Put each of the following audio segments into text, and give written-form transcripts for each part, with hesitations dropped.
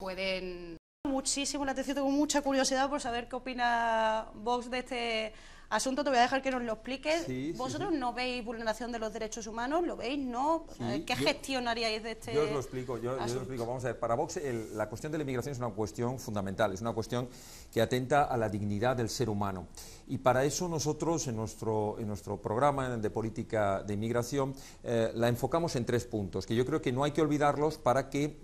pueden... Muchísimo la atención, tengo mucha curiosidad por saber qué opina Vox de este asunto. Te voy a dejar que nos lo expliques. Sí, ¿Vosotros sí. no veis vulneración de los derechos humanos? ¿Lo veis? ¿No? Sí, ¿Qué gestión haríais de este Yo os lo explico, Vamos a ver, para Vox la cuestión de la inmigración es una cuestión fundamental, es una cuestión que atenta a la dignidad del ser humano. Y para eso nosotros, en nuestro programa de política de inmigración, la enfocamos en 3 puntos, que yo creo que no hay que olvidarlos para que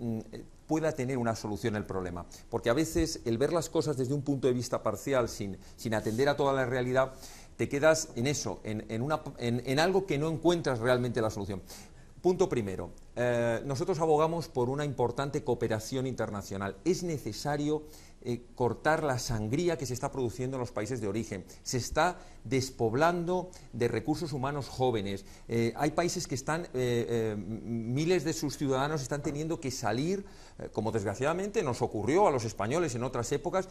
pueda tener una solución el problema. Porque a veces el ver las cosas desde un punto de vista parcial, sin atender a toda la realidad, te quedas en eso, en algo que no encuentras realmente la solución. Punto primero, nosotros abogamos por una importante cooperación internacional. Es necesario cortar la sangría que se está produciendo en los países de origen. Se está despoblando de recursos humanos jóvenes. Hay países que están, miles de sus ciudadanos están teniendo que salir, como desgraciadamente nos ocurrió a los españoles en otras épocas.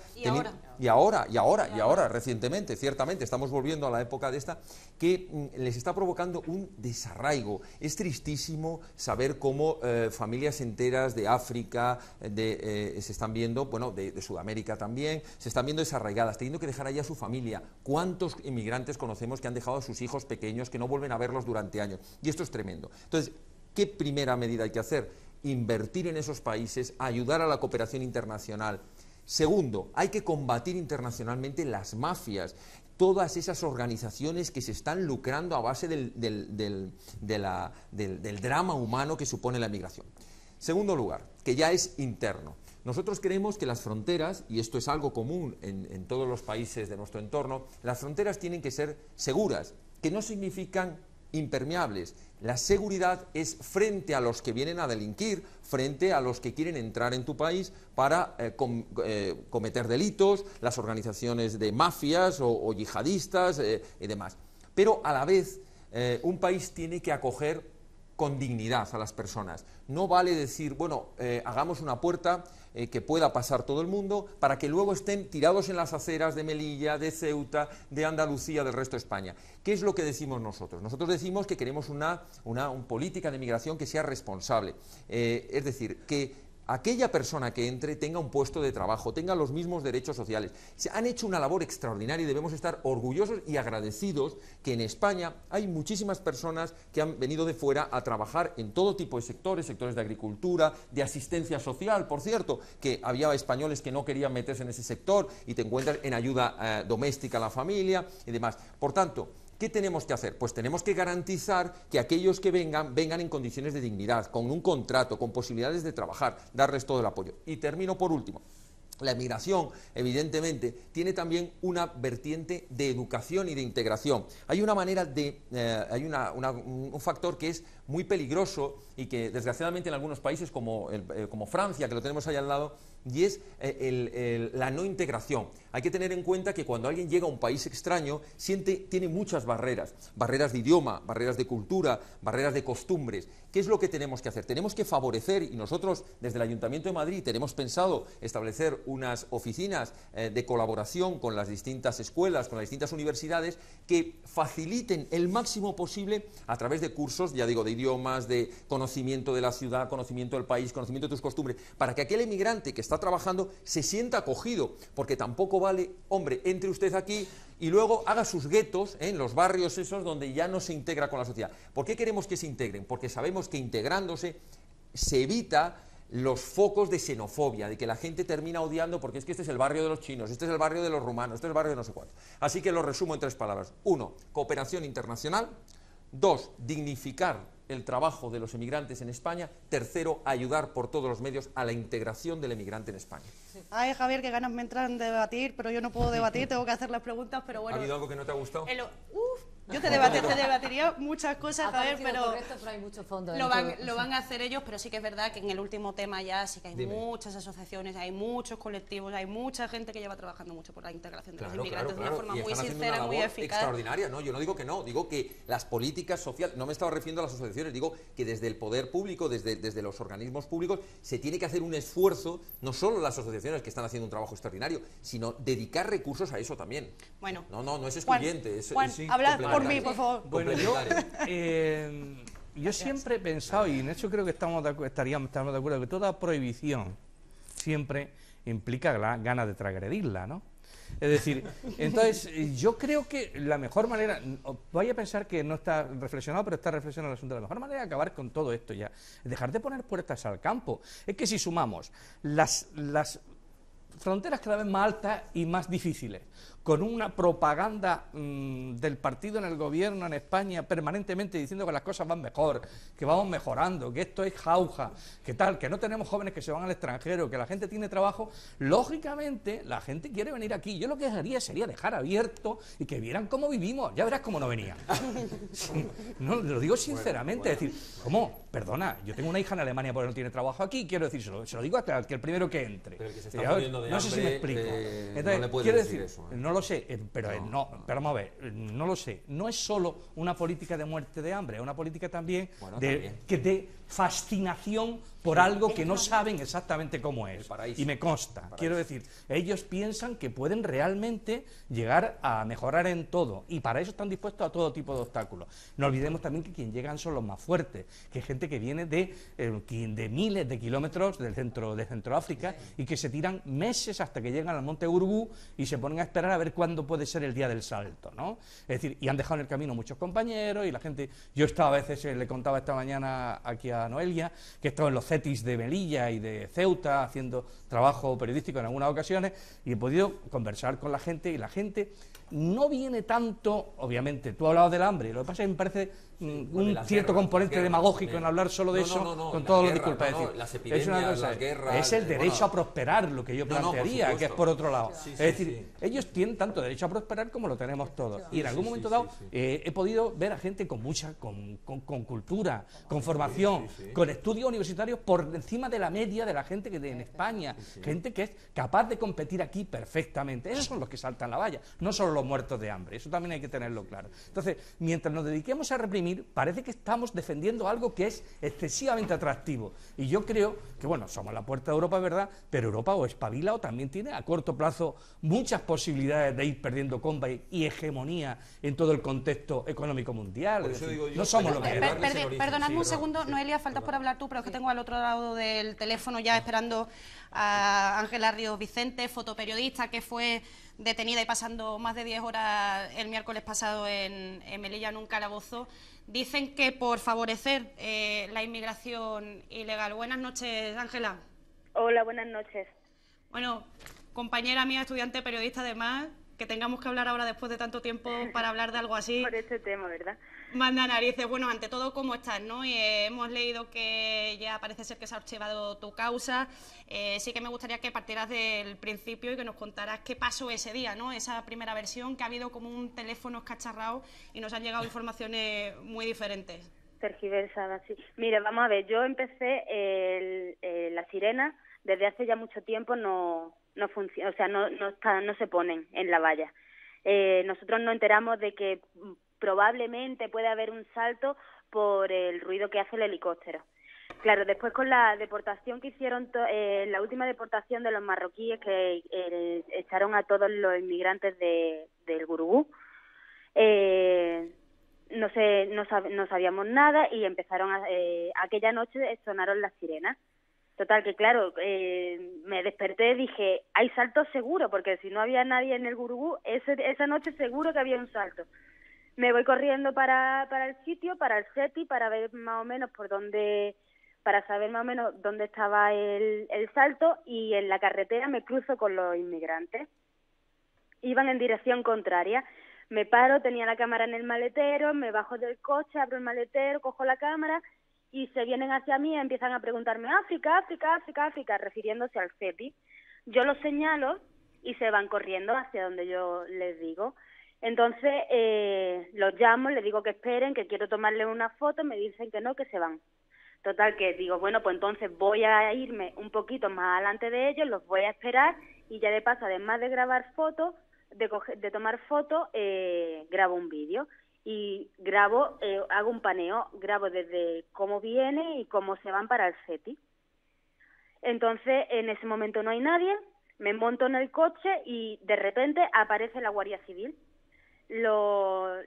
Y ahora, recientemente, ciertamente, estamos volviendo a la época de esta, que les está provocando un desarraigo. Es tristísimo saber cómo familias enteras de África se están viendo, bueno, de Sudamérica también, se están viendo desarraigadas, teniendo que dejar allá a su familia. ¿Cuántos inmigrantes conocemos que han dejado a sus hijos pequeños, que no vuelven a verlos durante años? Y esto es tremendo. Entonces, ¿qué primera medida hay que hacer? Invertir en esos países, ayudar a la cooperación internacional. Segundo, hay que combatir internacionalmente las mafias, todas esas organizaciones que se están lucrando a base del drama humano que supone la migración. Segundo lugar, que ya es interno. Nosotros creemos que las fronteras, y esto es algo común en todos los países de nuestro entorno, las fronteras tienen que ser seguras, que no significan impermeables. La seguridad es frente a los que vienen a delinquir, frente a los que quieren entrar en tu país para cometer delitos, las organizaciones de mafias o yihadistas y demás. Pero a la vez, un país tiene que acoger con dignidad a las personas. No vale decir, bueno, hagamos una puerta que pueda pasar todo el mundo para que luego estén tirados en las aceras de Melilla, de Ceuta, de Andalucía, del resto de España. ¿Qué es lo que decimos nosotros? Nosotros decimos que queremos una política de migración que sea responsable. Es decir, que aquella persona que entre tenga un puesto de trabajo, tenga los mismos derechos sociales. Se han hecho una labor extraordinaria y debemos estar orgullosos y agradecidos que en España hay muchísimas personas que han venido de fuera a trabajar en todo tipo de sectores, sectores de agricultura, de asistencia social, por cierto, que había españoles que no querían meterse en ese sector y te encuentras en ayuda doméstica a la familia y demás. Por tanto, ¿qué tenemos que hacer? Pues tenemos que garantizar que aquellos que vengan en condiciones de dignidad, con un contrato, con posibilidades de trabajar, darles todo el apoyo. Y termino por último. La migración, evidentemente, tiene también una vertiente de educación y de integración. Hay una manera de, un factor que es muy peligroso y que desgraciadamente en algunos países como Francia, que lo tenemos ahí al lado, y es la no integración. Hay que tener en cuenta que cuando alguien llega a un país extraño, tiene muchas barreras de idioma, barreras de cultura, barreras de costumbres. ¿Qué es lo que tenemos que hacer? Tenemos que favorecer, y nosotros desde el Ayuntamiento de Madrid tenemos pensado establecer unas oficinas de colaboración con las distintas escuelas, con las distintas universidades, que faciliten el máximo posible a través de cursos, ya digo, de idiomas, de conocimiento de la ciudad, conocimiento del país, conocimiento de tus costumbres, para que aquel emigrante que está trabajando se sienta acogido, porque tampoco vale, hombre, entre usted aquí y luego haga sus guetos en los barrios esos donde ya no se integra con la sociedad. ¿Por qué queremos que se integren? Porque sabemos que integrándose se evita los focos de xenofobia, de que la gente termina odiando porque es que este es el barrio de los chinos, este es el barrio de los rumanos, este es el barrio de no sé cuánto. Así que lo resumo en 3 palabras. 1, cooperación internacional. 2, dignificar el trabajo de los emigrantes en España. 3, ayudar por todos los medios a la integración del emigrante en España. Ay, Javier, qué ganas me entran de debatir, pero yo no puedo debatir, tengo que hacer las preguntas, pero bueno. ¿Ha habido algo que no te ha gustado? Yo te debatiría muchas cosas, Javier, pero correcto, pero hay mucho fondo lo van a hacer ellos, pero sí que es verdad que en el último tema ya sí que hay muchas asociaciones, hay muchos colectivos, hay mucha gente que lleva trabajando mucho por la integración de los inmigrantes de una forma muy sincera, muy eficaz. Extraordinaria, ¿no? Yo no digo que no, digo que las políticas sociales, no me estaba refiriendo a las asociaciones, digo que desde el poder público, desde los organismos públicos, se tiene que hacer un esfuerzo, no solo las asociaciones que están haciendo un trabajo extraordinario, sino dedicar recursos a eso también. Bueno. No es excluyente. Juan, habla por mí, por favor. Bueno, yo siempre he pensado, y en eso creo que estaríamos de acuerdo, que toda prohibición siempre implica ganas de transgredirla, ¿no? Es decir, entonces yo creo que la mejor manera, vaya a pensar que no está reflexionado, pero está reflexionado el asunto, la mejor manera de acabar con todo esto ya, es dejar de poner puertas al campo. Es que si sumamos las fronteras cada vez más altas y más difíciles, con una propaganda del partido en el gobierno en España permanentemente diciendo que las cosas van mejor, que vamos mejorando, que esto es jauja, que tal, que no tenemos jóvenes que se van al extranjero, que la gente tiene trabajo, lógicamente la gente quiere venir aquí. Yo lo que haría sería dejar abierto y que vieran cómo vivimos, ya verás cómo no venían. Sí, no, lo digo sinceramente, es decir, ¿cómo? Perdona, yo tengo una hija en Alemania porque no tiene trabajo aquí, quiero decir, se lo digo hasta que el primero que entre. Pero el que se está muriendo de no sé si me explico. Entonces, no le puede quiero decir decir, eso, no lo sé, pero vamos a ver, no lo sé. No es solo una política de muerte de hambre, es una política también de fascinación por algo que no saben exactamente cómo es. Y me consta, quiero decir, ellos piensan que pueden realmente llegar a mejorar en todo, y para eso están dispuestos a todo tipo de obstáculos. No olvidemos también que quien llegan son los más fuertes, que hay gente que viene de miles de kilómetros de Centroáfrica y que se tiran meses hasta que llegan al Monte Urubú y se ponen a esperar a ver cuándo puede ser el día del salto, ¿no? Es decir, y han dejado en el camino muchos compañeros y la gente. Yo estaba a veces, le contaba esta mañana aquí a Noelia, que he estado en los CETIS de Melilla y de Ceuta haciendo trabajo periodístico en algunas ocasiones y he podido conversar con la gente, y la gente no viene tanto, obviamente, tú hablabas del hambre, lo que pasa es que me parece un cierto componente demagógico en hablar solo de eso, con todos los disculpas. Es una cosa, es el derecho a prosperar, lo que yo plantearía, que es por otro lado. Es decir, ellos tienen tanto derecho a prosperar como lo tenemos todos. Y en algún momento dado he podido ver a gente con cultura, con formación, con estudios universitarios por encima de la media de la gente que en España, gente que es capaz de competir aquí perfectamente. Esos son los que saltan la valla, no solo los muertos de hambre, eso también hay que tenerlo claro. Entonces, mientras nos dediquemos a reprimir, parece que estamos defendiendo algo que es excesivamente atractivo, y yo creo que, bueno, somos la puerta de Europa, ¿verdad?, pero Europa o espabila o también tiene a corto plazo muchas posibilidades de ir perdiendo comba y hegemonía en todo el contexto económico mundial. Es decir, no somos lo que éramos. Perdonadme un segundo, Noelia, faltas por hablar tú, pero es que tengo al otro lado del teléfono ya esperando a Ángela Ríos Vicente, fotoperiodista que fue detenida y pasando más de 10 horas el miércoles pasado en Melilla en un calabozo. Dicen que por favorecer la inmigración ilegal. Buenas noches, Ángela. Hola, buenas noches. Bueno, compañera mía, estudiante periodista además, que tengamos que hablar ahora después de tanto tiempo para hablar de algo así. Por este tema, ¿verdad? Manda narices. Bueno, ante todo, ¿cómo estás, no? Y, hemos leído que ya parece ser que se ha archivado tu causa. Sí que me gustaría que partieras del principio y que nos contaras qué pasó ese día, ¿no? Esa primera versión, que ha habido como un teléfono escacharrado y nos han llegado informaciones muy diferentes. Tergiversadas, sí. Mira, vamos a ver, yo empecé la sirena, desde hace ya mucho tiempo no funciona, o sea, no se ponen en la valla. Nosotros nos enteramos de que probablemente puede haber un salto por el ruido que hace el helicóptero. Claro, después con la deportación que hicieron, la última deportación de los marroquíes que echaron a todos los inmigrantes del Gurugú, no sabíamos nada y empezaron aquella noche sonaron las sirenas. Total, que claro, me desperté y dije, hay saltos seguro, porque si no había nadie en el Gurugú, esa noche seguro que había un salto. Me voy corriendo para el sitio, para el SETI, para ver más o menos para saber más o menos dónde estaba el salto, y en la carretera me cruzo con los inmigrantes. Iban en dirección contraria. Me paro, tenía la cámara en el maletero, me bajo del coche, abro el maletero, cojo la cámara y se vienen hacia mí y empiezan a preguntarme África, África, África, África, refiriéndose al CEPI. Yo los señalo y se van corriendo hacia donde yo les digo. Entonces los llamo, les digo que esperen, que quiero tomarles una foto, me dicen que no, que se van. Total, que digo, bueno, pues entonces voy a irme un poquito más adelante de ellos, los voy a esperar y ya de paso, además de grabar fotos, de tomar fotos, grabo un vídeo. Y grabo, hago un paneo, grabo desde cómo viene y cómo se van para el SETI. Entonces, en ese momento no hay nadie, me monto en el coche y de repente aparece la Guardia Civil. Los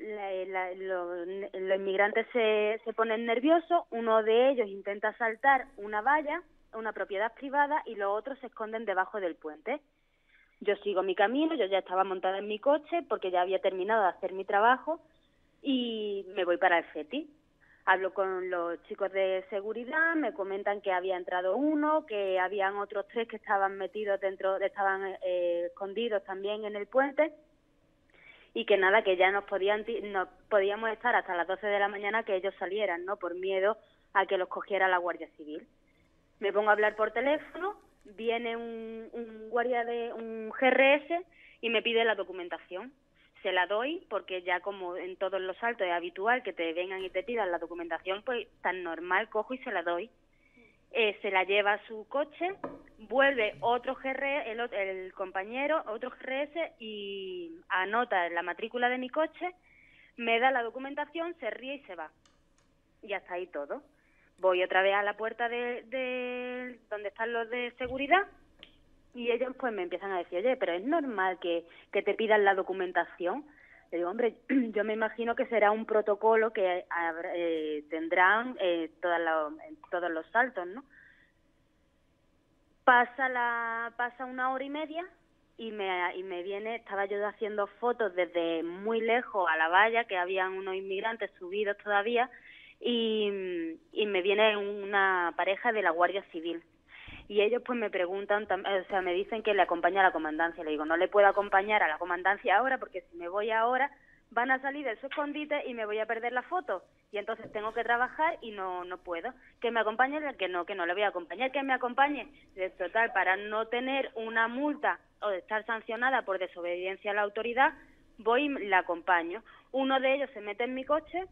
inmigrantes se ponen nerviosos, uno de ellos intenta saltar una valla una propiedad privada y los otros se esconden debajo del puente. Yo sigo mi camino, yo ya estaba montada en mi coche porque ya había terminado de hacer mi trabajo y me voy para el CETI. Hablo con los chicos de seguridad, me comentan que había entrado uno, que habían otros 3 que estaban metidos dentro, estaban escondidos también en el puente y que nada, que ya nos podíamos estar hasta las 12 de la mañana que ellos salieran, ¿no? Por miedo a que los cogiera la Guardia Civil. Me pongo a hablar por teléfono, viene un guardia de un GRS y me pide la documentación. Se la doy porque ya como en todos los saltos es habitual que te vengan y te pidan la documentación, pues tan normal, cojo y se la doy. Se la lleva a su coche, vuelve otro GRS, el compañero, otro GRS y anota la matrícula de mi coche, me da la documentación, se ríe y se va. Y hasta ahí todo. Voy otra vez a la puerta de donde están los de seguridad y ellos pues me empiezan a decir, oye, pero es normal que te pidan la documentación. Le digo, hombre, yo me imagino que será un protocolo que tendrán en todos los saltos, ¿no? Pasa 1 hora y media y me viene, estaba yo haciendo fotos desde muy lejos a la valla, que habían unos inmigrantes subidos todavía, y me viene una pareja de la Guardia Civil. Y ellos pues me preguntan, o sea, me dicen que le acompaña a la comandancia. Le digo, no le puedo acompañar a la comandancia ahora porque si me voy ahora van a salir de su escondite y me voy a perder la foto. Y entonces tengo que trabajar y no puedo. Que me acompañe, que no le voy a acompañar, que me acompañe. De total, para no tener una multa o de estar sancionada por desobediencia a la autoridad, voy y la acompaño. Uno de ellos se mete en mi coche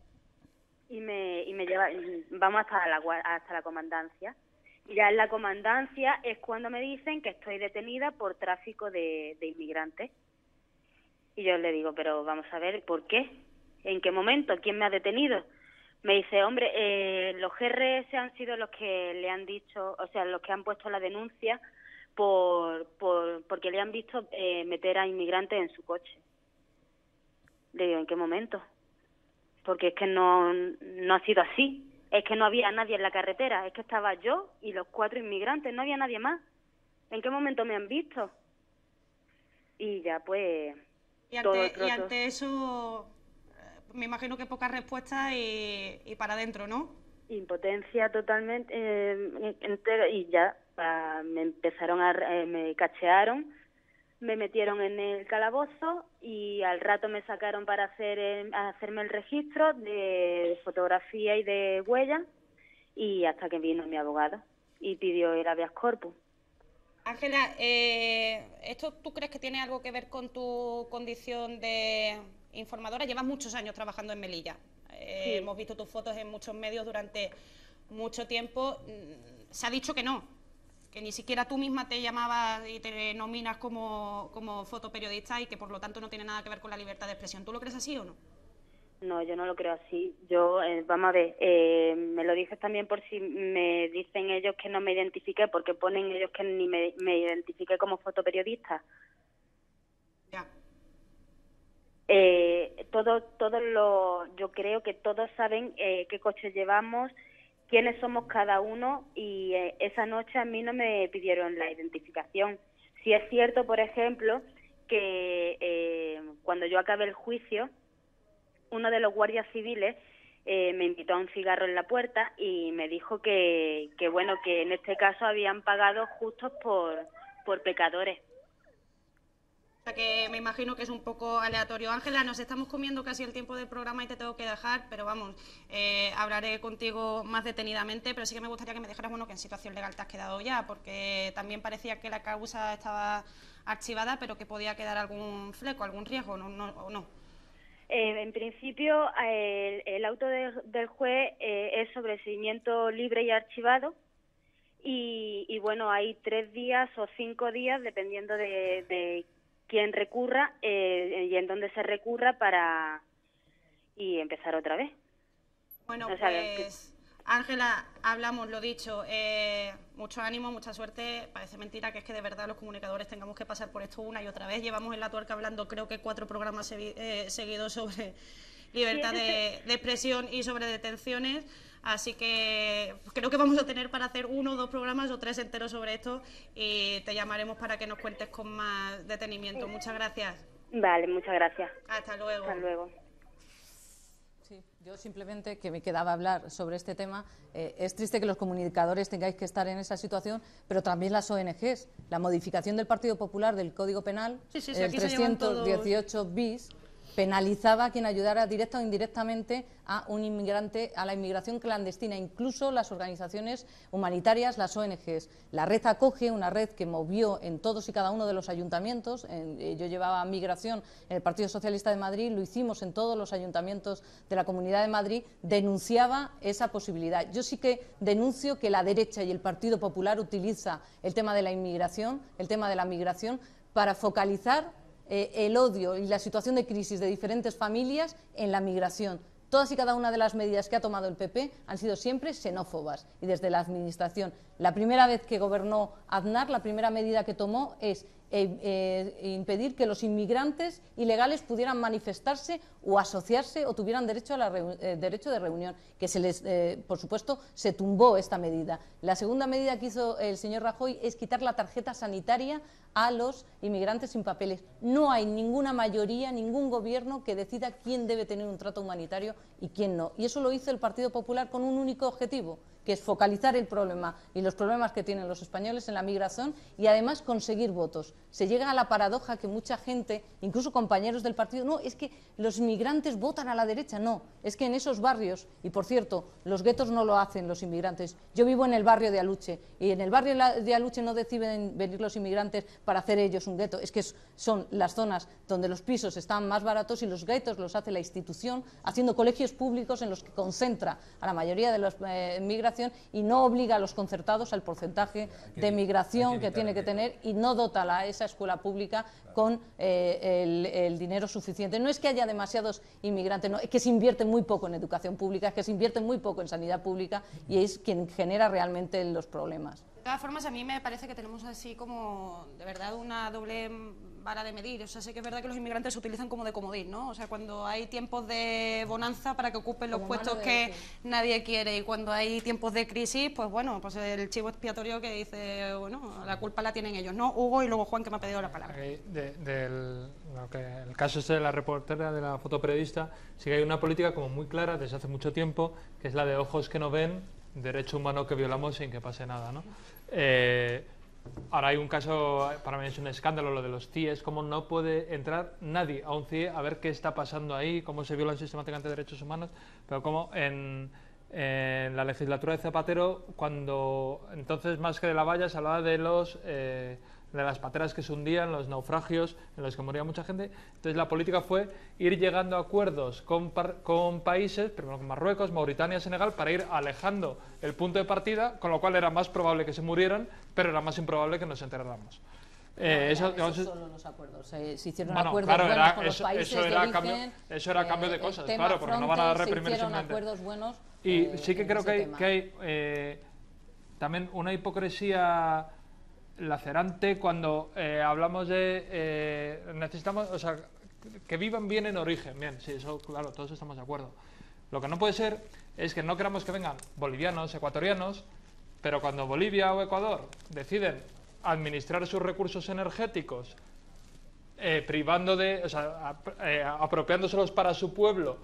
y me lleva, vamos hasta la comandancia. Y ya en la comandancia es cuando me dicen que estoy detenida por tráfico de inmigrantes. Y yo le digo, pero vamos a ver, ¿por qué? ¿En qué momento? ¿Quién me ha detenido? Me dice, hombre, los GRS han sido los que le han dicho, o sea, los que han puesto la denuncia porque le han visto meter a inmigrantes en su coche. Le digo, ¿en qué momento? Porque es que no ha sido así. Es que no había nadie en la carretera, es que estaba yo y los 4 inmigrantes, no había nadie más. ¿En qué momento me han visto? Y ya pues... Y ante eso, me imagino que poca respuesta y para adentro, ¿no? Impotencia totalmente, y ya me empezaron me cachearon, me metieron en el calabozo y al rato me sacaron para hacerme el registro de fotografía y de huella y hasta que vino mi abogado y pidió el habeas corpus. Ángela, ¿esto tú crees que tiene algo que ver con tu condición de informadora? Llevas muchos años trabajando en Melilla. Sí. Hemos visto tus fotos en muchos medios durante mucho tiempo. Se ha dicho que no, que ni siquiera tú misma te llamabas y te nominas como fotoperiodista y que por lo tanto no tiene nada que ver con la libertad de expresión. ¿Tú lo crees así o no? No, yo no lo creo así. Yo, vamos a ver, me lo dices también por si me dicen ellos que no me identifiqué, porque ponen ellos que ni me identifiqué como fotoperiodista. Ya. Yo creo que todos saben qué coches llevamos, quiénes somos cada uno y esa noche a mí no me pidieron la identificación. Si es cierto, por ejemplo, que cuando yo acabé el juicio, uno de los guardias civiles me invitó a un cigarro en la puerta y me dijo que bueno, que en este caso habían pagado justos por pecadores. O sea que me imagino que es un poco aleatorio. Ángela, nos estamos comiendo casi el tiempo del programa y te tengo que dejar, pero vamos, hablaré contigo más detenidamente, pero sí que me gustaría que me dijeras, bueno, que en situación legal te has quedado ya, porque también parecía que la causa estaba archivada, pero que podía quedar algún fleco, algún riesgo, ¿o no? En principio, el auto del juez es sobre seguimiento libre y archivado y bueno, hay 3 días o 5 días, dependiendo de quién recurra y en dónde se recurra y empezar otra vez. Bueno, pues Ángela, hablamos, lo dicho, mucho ánimo, mucha suerte. Parece mentira que es que de verdad los comunicadores tengamos que pasar por esto una y otra vez. Llevamos en La Tuerca hablando creo que 4 programas seguidos sobre libertad de expresión y sobre detenciones. Así que creo que vamos a tener para hacer 1 o 2 programas o 3 enteros sobre esto y te llamaremos para que nos cuentes con más detenimiento. Muchas gracias. Vale, muchas gracias. Hasta luego. Hasta luego. Sí, yo simplemente, que me quedaba hablar sobre este tema, es triste que los comunicadores tengáis que estar en esa situación, pero también las ONGs. La modificación del Partido Popular del Código Penal, el 318 bis, penalizaba a quien ayudara directa o indirectamente a un inmigrante, a la inmigración clandestina, incluso las organizaciones humanitarias, las ONGs. La red Acoge, una red que movió en todos y cada uno de los ayuntamientos, yo llevaba migración en el Partido Socialista de Madrid, lo hicimos en todos los ayuntamientos de la Comunidad de Madrid, denunciaba esa posibilidad. Yo sí que denuncio que la derecha y el Partido Popular utiliza el tema de la inmigración, el tema de la migración, para focalizar el odio y la situación de crisis de diferentes familias en la migración. Todas y cada una de las medidas que ha tomado el PP han sido siempre xenófobas y desde la Administración. La primera vez que gobernó Aznar, la primera medida que tomó es impedir que los inmigrantes ilegales pudieran manifestarse o asociarse o tuvieran derecho de reunión, que se les, por supuesto, se tumbó esta medida. La segunda medida que hizo el señor Rajoy es quitar la tarjeta sanitaria a los inmigrantes sin papeles. No hay ninguna mayoría, ningún gobierno que decida quién debe tener un trato humanitario y quién no. Y eso lo hizo el Partido Popular con un único objetivo, que es focalizar el problema y los problemas que tienen los españoles en la migración y además conseguir votos. Se llega a la paradoja que mucha gente, incluso compañeros del partido, no, es que los inmigrantes votan a la derecha, no, es que en esos barrios, y por cierto, los guetos no lo hacen los inmigrantes. Yo vivo en el barrio de Aluche y en el barrio de Aluche no deciden venir los inmigrantes para hacer ellos un gueto, es que son las zonas donde los pisos están más baratos y los guetos los hace la institución haciendo colegios públicos en los que concentra a la mayoría de los inmigrantes y no obliga a los concertados al porcentaje de migración que tiene que tener y no dota a esa escuela pública con el dinero suficiente. No es que haya demasiados inmigrantes, no, es que se invierte muy poco en educación pública, es que se invierte muy poco en sanidad pública y es quien genera realmente los problemas. De todas formas, a mí me parece que tenemos así como, de verdad, una doble vara de medir. O sea, sé que es verdad que los inmigrantes se utilizan como de comodín, ¿no? O sea, cuando hay tiempos de bonanza para que ocupen los puestos que nadie quiere y cuando hay tiempos de crisis, pues bueno, pues el chivo expiatorio que dice, bueno, la culpa la tienen ellos, ¿no? Hugo y luego Juan, que me ha pedido la palabra. El caso este de la reportera, de la fotoperiodista, sí que hay una política como muy clara desde hace mucho tiempo, que es la de ojos que no ven, derecho humano que violamos sin que pase nada, ¿no? Ahora hay un caso, para mí es un escándalo lo de los CIEs, cómo no puede entrar nadie a un CIE a ver qué está pasando ahí, cómo se violan sistemáticamente derechos humanos, pero como en la legislatura de Zapatero, cuando entonces más que de la valla se hablaba de de las pateras que se hundían, los naufragios en los que moría mucha gente. Entonces la política fue ir llegando a acuerdos con países, primero con Marruecos, Mauritania, Senegal, para ir alejando el punto de partida, con lo cual era más probable que se murieran, pero era más improbable que nos enterráramos. Eso solo los acuerdos. Se hicieron acuerdos claro, buenos con los países eso era cambio de cosas, claro, porque no van a reprimir simplemente. Acuerdos buenos, y sí que creo que hay también una hipocresía lacerante cuando hablamos de necesitamos, o sea, que vivan bien en origen. Bien, sí, eso claro, todos estamos de acuerdo. Lo que no puede ser es que no queramos que vengan bolivianos, ecuatorianos, pero cuando Bolivia o Ecuador deciden administrar sus recursos energéticos privando de, o sea, apropiándoselos para su pueblo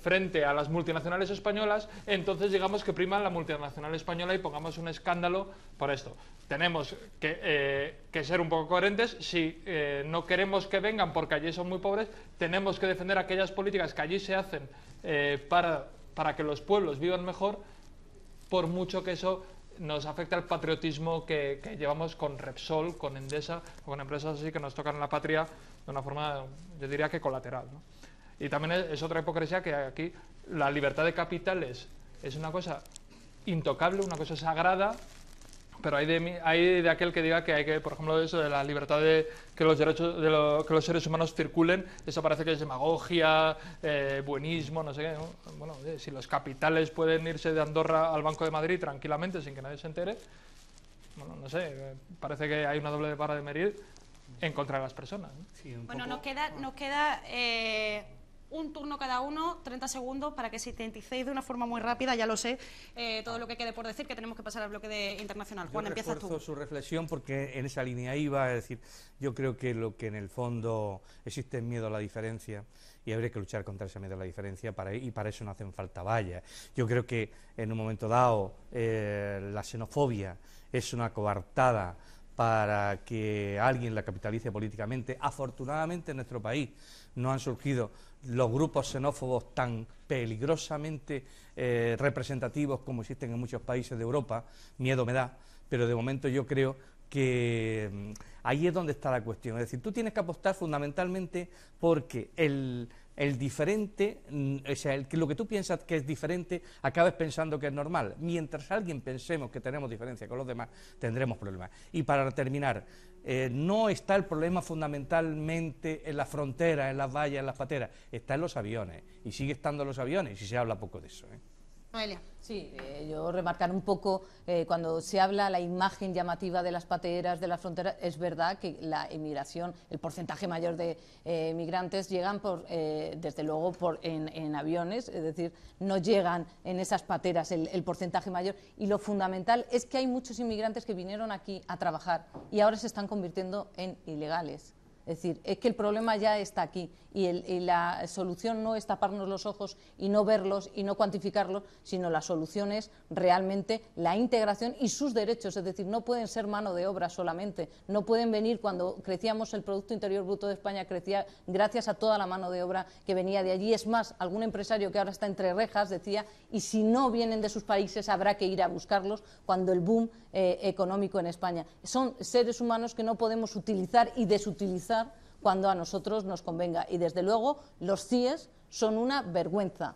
frente a las multinacionales españolas, entonces digamos que priman la multinacional española y pongamos un escándalo por esto. Tenemos que ser un poco coherentes. Si no queremos que vengan porque allí son muy pobres, tenemos que defender aquellas políticas que allí se hacen para que los pueblos vivan mejor, por mucho que eso nos afecta el patriotismo que llevamos con Repsol, con Endesa, con empresas así que nos tocan la patria de una forma, yo diría que colateral, ¿no? Y también es otra hipocresía que aquí la libertad de capitales es una cosa intocable, una cosa sagrada, pero hay de aquel que diga que hay que, por ejemplo, eso de la libertad de que los derechos que los seres humanos circulen, eso parece que es demagogia, buenismo, no sé qué, ¿no? Bueno, si los capitales pueden irse de Andorra al Banco de Madrid tranquilamente sin que nadie se entere, bueno, no sé, parece que hay una doble vara de medir en contra de las personas, ¿no? Sí, bueno, nos queda un turno cada uno, 30 segundos, para que sinteticéis de una forma muy rápida, ya lo sé, todo lo que quede por decir, que tenemos que pasar al bloque internacional. Juan, empiezas tú. Yo refuerzo su reflexión porque en esa línea iba, es decir, yo creo que lo que en el fondo existe es miedo a la diferencia y habría que luchar contra ese miedo a la diferencia y para eso no hacen falta vallas. Yo creo que en un momento dado la xenofobia es una coartada para que alguien la capitalice políticamente. Afortunadamente en nuestro país no han surgido los grupos xenófobos tan peligrosamente representativos como existen en muchos países de Europa. Miedo me da, pero de momento yo creo que ahí es donde está la cuestión. Es decir, tú tienes que apostar fundamentalmente porque el diferente, o sea, lo que tú piensas que es diferente, acabes pensando que es normal. Mientras alguien pensemos que tenemos diferencia con los demás, tendremos problemas. Y para terminar, no está el problema fundamentalmente en la frontera, en las vallas, en las pateras, está en los aviones, y sigue estando en los aviones, y se habla poco de eso, Noelia. Sí, yo remarcar un poco, cuando se habla la imagen llamativa de las pateras, de las fronteras, es verdad que la inmigración, el porcentaje mayor de migrantes llegan desde luego en aviones, es decir, no llegan en esas pateras el porcentaje mayor, y lo fundamental es que hay muchos inmigrantes que vinieron aquí a trabajar y ahora se están convirtiendo en ilegales. Es decir, es que el problema ya está aquí y la solución no es taparnos los ojos y no verlos y no cuantificarlos, sino la solución es realmente la integración y sus derechos. Es decir, no pueden ser mano de obra solamente, no pueden venir. Cuando crecíamos, el Producto Interior Bruto de España crecía gracias a toda la mano de obra que venía de allí. Es más, algún empresario que ahora está entre rejas decía, y si no vienen de sus países habrá que ir a buscarlos, cuando el boom económico en España. Son seres humanos que no podemos utilizar y desutilizar cuando a nosotros nos convenga, y desde luego los CIES son una vergüenza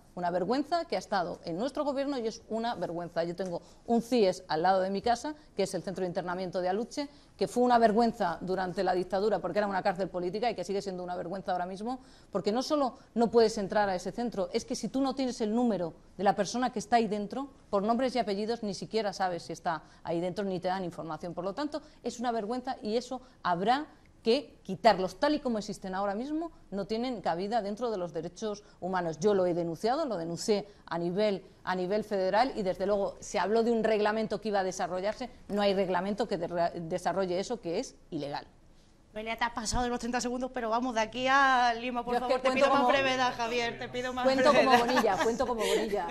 que ha estado en nuestro gobierno y es una vergüenza. Yo tengo un CIES al lado de mi casa, que es el Centro de Internamiento de Aluche, que fue una vergüenza durante la dictadura porque era una cárcel política y que sigue siendo una vergüenza ahora mismo, porque no solo no puedes entrar a ese centro, es que si tú no tienes el número de la persona que está ahí dentro, por nombres y apellidos ni siquiera sabes si está ahí dentro ni te dan información. Por lo tanto, es una vergüenza y eso habrá que quitarlos. Tal y como existen ahora mismo, no tienen cabida dentro de los derechos humanos. Yo lo he denunciado, lo denuncié a nivel federal, y desde luego se habló de un reglamento que iba a desarrollarse. No hay reglamento que desarrolle eso, que es ilegal. Noelia, te has pasado de los 30 segundos, pero vamos, de aquí a Lima, por favor, te pido más brevedad, Javier, te pido más brevedad. Cuento como Bonilla,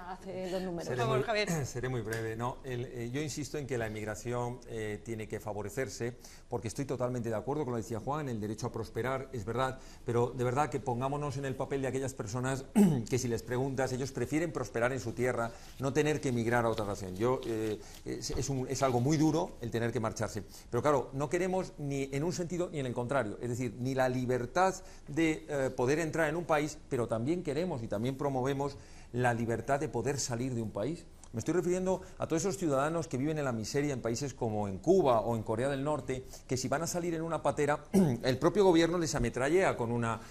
hace los números. Por favor, Javier. Seré muy breve. No, yo insisto en que la inmigración tiene que favorecerse, porque estoy totalmente de acuerdo con lo que decía Juan, el derecho a prosperar, es verdad, pero de verdad que pongámonos en el papel de aquellas personas que si les preguntas, ellos prefieren prosperar en su tierra, no tener que emigrar a otra nación. Es algo muy duro el tener que marcharse, pero claro, no queremos ni en un sentido ni en el contrario, es decir, ni la libertad de poder entrar en un país, pero también queremos y también promovemos la libertad de poder salir de un país. Me estoy refiriendo a todos esos ciudadanos que viven en la miseria en países como en Cuba o en Corea del Norte, que si van a salir en una patera, el propio gobierno les ametrallea con una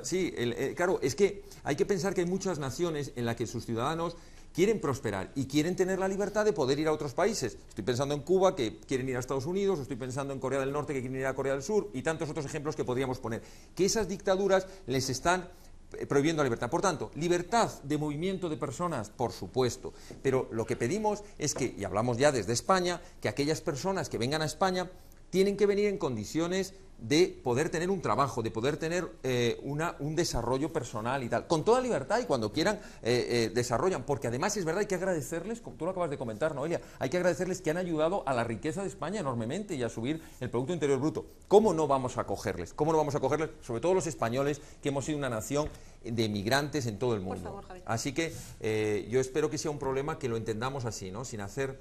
sí, claro, es que hay que pensar que hay muchas naciones en las que sus ciudadanos quieren prosperar y quieren tener la libertad de poder ir a otros países. Estoy pensando en Cuba, que quieren ir a Estados Unidos, estoy pensando en Corea del Norte, que quieren ir a Corea del Sur, y tantos otros ejemplos que podríamos poner. Que esas dictaduras les están prohibiendo la libertad. Por tanto, libertad de movimiento de personas, por supuesto, pero lo que pedimos es que, y hablamos ya desde España, que aquellas personas que vengan a España tienen que venir en condiciones de poder tener un trabajo, de poder tener un desarrollo personal y tal, con toda libertad, y cuando quieran desarrollan, porque además es verdad, hay que agradecerles, como tú lo acabas de comentar, Noelia, hay que agradecerles que han ayudado a la riqueza de España enormemente y a subir el Producto Interior Bruto. ¿Cómo no vamos a acogerles? ¿Cómo no vamos a acogerles? Sobre todo los españoles, que hemos sido una nación de migrantes en todo el mundo. Por favor, Javier. Así que yo espero que sea un problema que lo entendamos así, ¿no? Sin hacer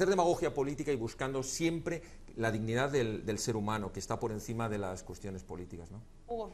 demagogia política y buscando siempre la dignidad del ser humano, que está por encima de las cuestiones políticas, ¿no? Hugo.